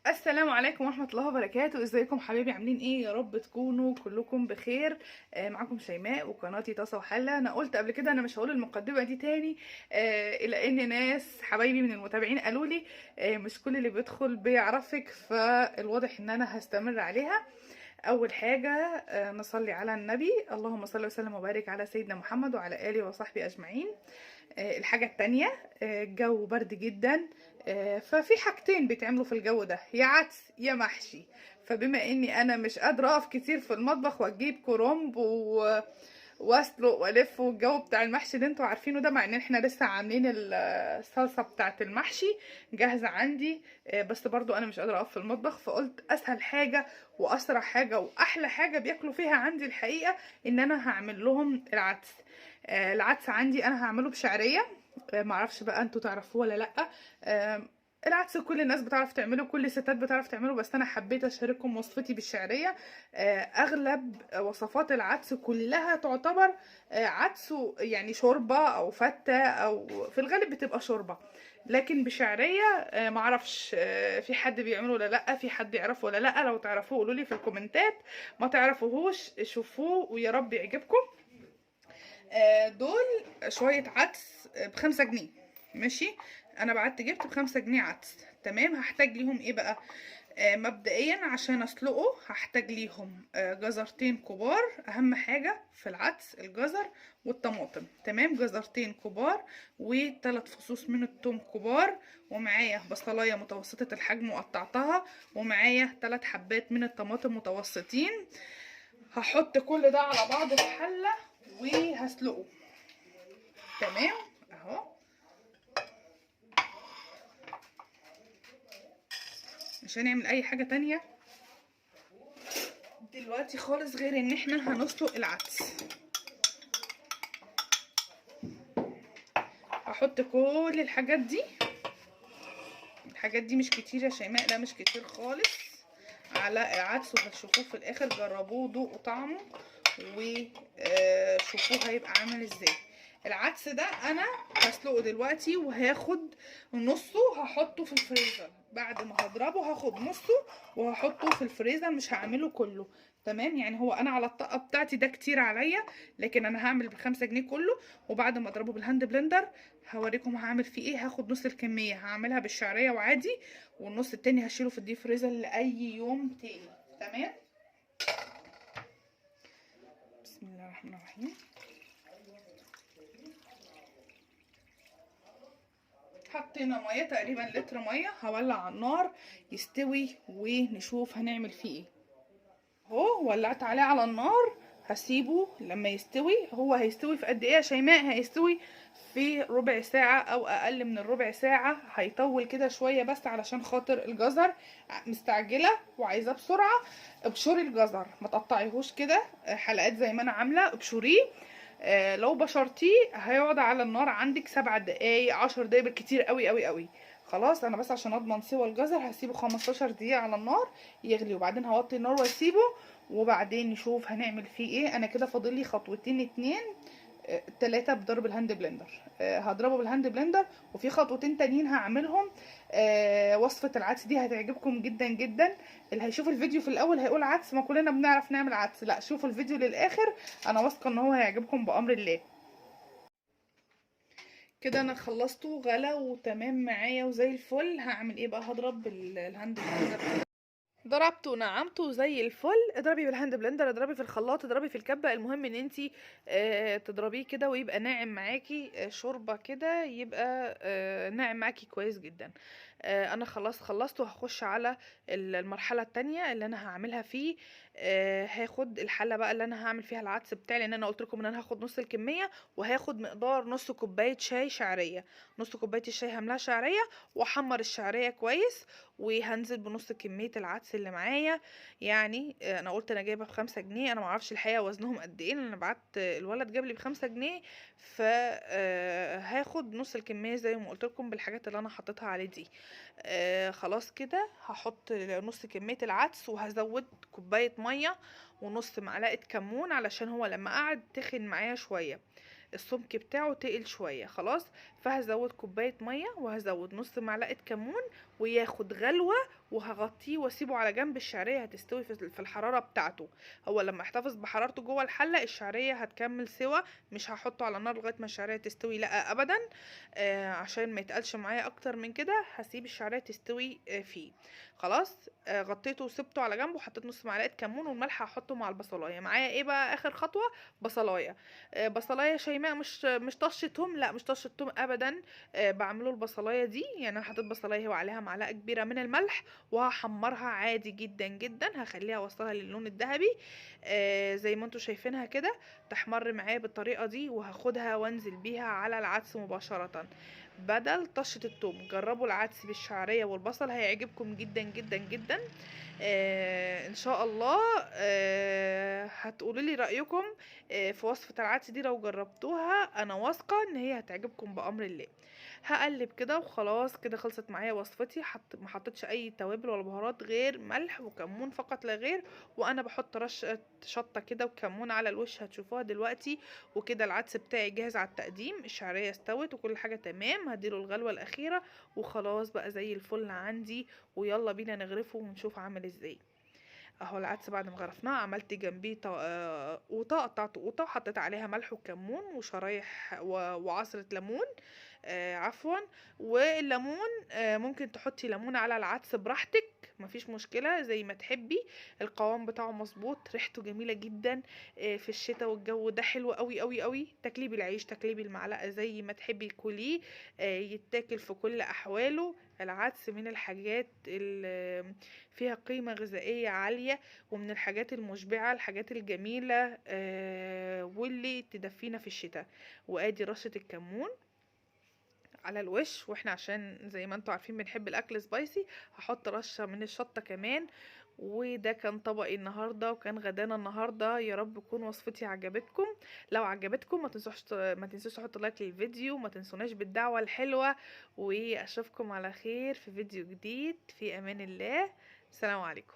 السلام عليكم ورحمة الله وبركاته. ازيكم حبايبي؟ عاملين ايه؟ يا رب تكونوا كلكم بخير. معاكم شيماء وقناتي طاسة وحلة. انا قلت قبل كده انا مش هقول المقدمة دي تاني، الى ان ناس حبايبي من المتابعين قالوا لي مش كل اللي بيدخل بيعرفك، فالواضح ان انا هستمر عليها. اول حاجة نصلي على النبي، اللهم صل وسلم وبارك على سيدنا محمد وعلى اله وصحبه اجمعين. الحاجة التانية، الجو برد جدا، ففي حاجتين بيتعملوا في الجو ده، يا عدس يا محشي. فبما اني انا مش قادرة اقف كتير في المطبخ واجيب كرنب واسلق والف، والجو بتاع المحشي اللي انتوا عارفينه ده، مع ان احنا لسه عاملين الصلصة بتاعة المحشي جاهزة عندي، بس برضو انا مش قادرة اقف في المطبخ، فقلت اسهل حاجة واسرع حاجة واحلى حاجة بياكلوا فيها عندي الحقيقة ان انا هعمل لهم العدس. العدس عندي انا هعمله بشعريه. معرفش بقى انتوا تعرفوه ولا لا. آه، العدس كل الناس بتعرف تعمله، كل الستات بتعرف تعمله، بس انا حبيت اشارككم وصفتي بالشعريه. اغلب وصفات العدس كلها تعتبر عدس يعني شوربه او فته، او في الغالب بتبقى شوربه، لكن بشعريه معرفش في حد بيعمله ولا لا، في حد يعرفه ولا لا؟ لو تعرفوه قولوا لي في الكومنتات، ما تعرفوهوش شوفوه ويا رب يعجبكم. دول شوية عدس ب5 جنيه. ماشي، انا بعت جبت ب5 جنيه عدس. تمام، هحتاج ليهم ايه بقى؟ مبدئيا عشان اسلقه هحتاج ليهم جزرتين كبار، اهم حاجة في العدس الجزر والطماطم. تمام، جزرتين كبار و3 فصوص من الثوم كبار، ومعايا بصلاية متوسطة الحجم وقطعتها، ومعايا 3 حبات من الطماطم متوسطين. هحط كل ده على بعض في حلة وهسلقه. تمام اهو. مش هنعمل اي حاجة تانية دلوقتي خالص غير ان احنا هنسلق العدس. هحط كل الحاجات دي. الحاجات دي مش كتير يا شيماء، لا مش كتير خالص على العدس، وهتشوفوه في الاخر. جربوه وذوقوا طعمه وشوفوه هيبقى عامل ازاي. العدس ده انا هسلقه دلوقتي وهاخد نصه هحطه في الفريزر. بعد ما هضربه هاخد نصه وهحطه في الفريزر، مش هعمله كله. تمام، يعني هو انا على الطاقه بتاعتي ده كتير عليا، لكن انا هعمل ب5 جنيه كله. وبعد ما اضربه بالهاند بلندر هوريكم هعمل فيه ايه. هاخد نص الكميه هعملها بالشعريه وعادي، والنص التاني هشيله في الديب فريزر لاي يوم تاني. تمام، بسم الله الرحمن الرحيم. حطينا ميه تقريبا لتر ميه، هولع على النار يستوي ونشوف هنعمل فيه ايه. اهو ولعت عليه على النار، هسيبه لما يستوي. هو هيستوي في قد ايه يا شيماء؟ هيستوي في ربع ساعة او اقل من الربع ساعة. هيطول كده شوية بس علشان خاطر الجزر مستعجلة وعايزاه بسرعة. ابشري الجزر، ما تقطعيهوش كده حلقات زي ما انا عاملة، ابشريه. لو بشرتيه هيقعد على النار عندك 7 دقايق 10 دقايق بالكتير قوي قوي قوي. خلاص، انا بس عشان اضمن سوى الجزر هسيبه 15 دقيقة على النار يغلي، وبعدين هوطي النار واسيبه، وبعدين نشوف هنعمل فيه ايه. انا كده فاضل لي خطوتين اتنين، 3 بضرب الهاند بلندر. هضربه بالهاند بلندر، وفي خطوتين تانيين هعملهم. وصفة العدس دي هتعجبكم جدا جدا. اللي هيشوف الفيديو في الاول هيقول عدس، ما كلنا بنعرف نعمل عدس. لا، شوفوا الفيديو للاخر، انا واثقة ان هو هيعجبكم بامر الله. كده انا خلصته غلا وتمام معايا وزي الفل. هعمل ايه بقى؟ هضرب بالهاند بلندر. ضربته ونعمته زي الفل. اضربي بالهاند بلندر، اضربي في الخلاط، اضربي في الكبه، المهم ان انتي تضربيه كده ويبقى ناعم معاكي، شوربه كده، يبقى ناعم معاكي كويس جدا. انا خلاص خلصت وهخش على المرحله التانية اللي انا هعملها فيه. هاخد الحله بقى اللي انا هعمل فيها العدس بتاعي، لان انا قلت لكم ان انا هاخد نص الكميه، وهاخد مقدار نص كوبايه شاي شعريه. نص كوبايه الشاي هملاها شعريه، واحمر الشعريه كويس، وهنزل بنص كميه العدس اللي معايا. يعني انا قلت انا جايبه ب5 جنيه، انا معرفش الحقيقه وزنهم قد ايه، لان انا بعت الولد جاب لي ب5 جنيه، فهاخد نص الكميه زي ما قلت لكم بالحاجات اللي انا حطيتها عليه دي. خلاص كده هحط نص كميه العدس، وهزود كوبايه ميه ونص معلقه كمون، علشان هو لما قعد تخن معايا شويه، السمك بتاعه تقل شويه. خلاص، فهزود كوبايه ميه وهزود نص معلقه كمون، وياخد غلوه وهغطيه واسيبه على جنب. الشعريه هتستوي في الحراره بتاعته. هو لما احتفظ بحرارته جوه الحله الشعريه هتكمل سوا. مش هحطه على النار لغايه ما الشعريه تستوي، لا ابدا. عشان ما يتقلش معايا اكتر من كده هسيب الشعريه تستوي فيه. خلاص غطيته وسبته على جنب، وحطيت نص معلقه كمون، والملح هحطه مع البصلايه. معايا ايه بقى اخر خطوه؟ بصلايه. بصلايه شيماء، مش طشه توم، لا مش طشه توم ابدا. بعمله البصلايه دي يعني انا حطيت بصلايه وعليها معلقه كبيره من الملح، وهحمرها عادي جدا جدا. هخليها اوصلها للون الذهبي زي ما انتوا شايفينها كده، تحمر معايا بالطريقه دي. وهاخدها وانزل بيها على العدس مباشره بدل طشه الثوم. جربوا العدس بالشعريه والبصل هيعجبكم جدا جدا جدا. ان شاء الله هتقولوا لي رايكم في وصفه العدس دي لو جربتوها. انا واثقه ان هي هتعجبكم بامر الله. هقلب كده وخلاص كده خلصت معايا وصفتي. ما حطيتش اي توابل ولا بهارات غير ملح وكمون فقط لا غير. وانا بحط رشه شطه كده وكمون على الوش هتشوفوها دلوقتي. وكده العدس بتاعي جاهز على التقديم. الشعريه استوت وكل حاجه تمام. هديله الغلوه الاخيره وخلاص بقى زي الفل عندي. ويلا بينا نغرفه ونشوف عامل ازاي. اهو العدس بعد ما غرفناه عملت جنبيه قوطه. قطعت قوطه وحطيت عليها ملح وكمون وشرايح وعصره ليمون. عفوا. والليمون ممكن تحطي ليمون على العدس براحتك، مفيش مشكله زي ما تحبي. القوام بتاعه مظبوط، ريحته جميله جدا. في الشتاء والجو ده حلو قوي قوي قوي. تاكليه بالعيش، تاكليه بالمعلقه، زي ما تحبي كليه. يتاكل في كل احواله. العدس من الحاجات اللي فيها قيمة غذائية عالية، ومن الحاجات المشبعة، الحاجات الجميلة واللي تدفينا في الشتاء. وادي رشة الكمون على الوش. واحنا عشان زي ما انتوا عارفين بنحب الاكل سبايسي هحط رشة من الشطة كمان. وده كان طبقي النهارده وكان غدانا النهارده. يا رب تكون وصفتي عجبتكم. لو عجبتكم ما تنسوش تحطوا لايك للفيديو. ما تنسوناش بالدعوة الحلوة. واشوفكم على خير في فيديو جديد. في امان الله. السلام عليكم.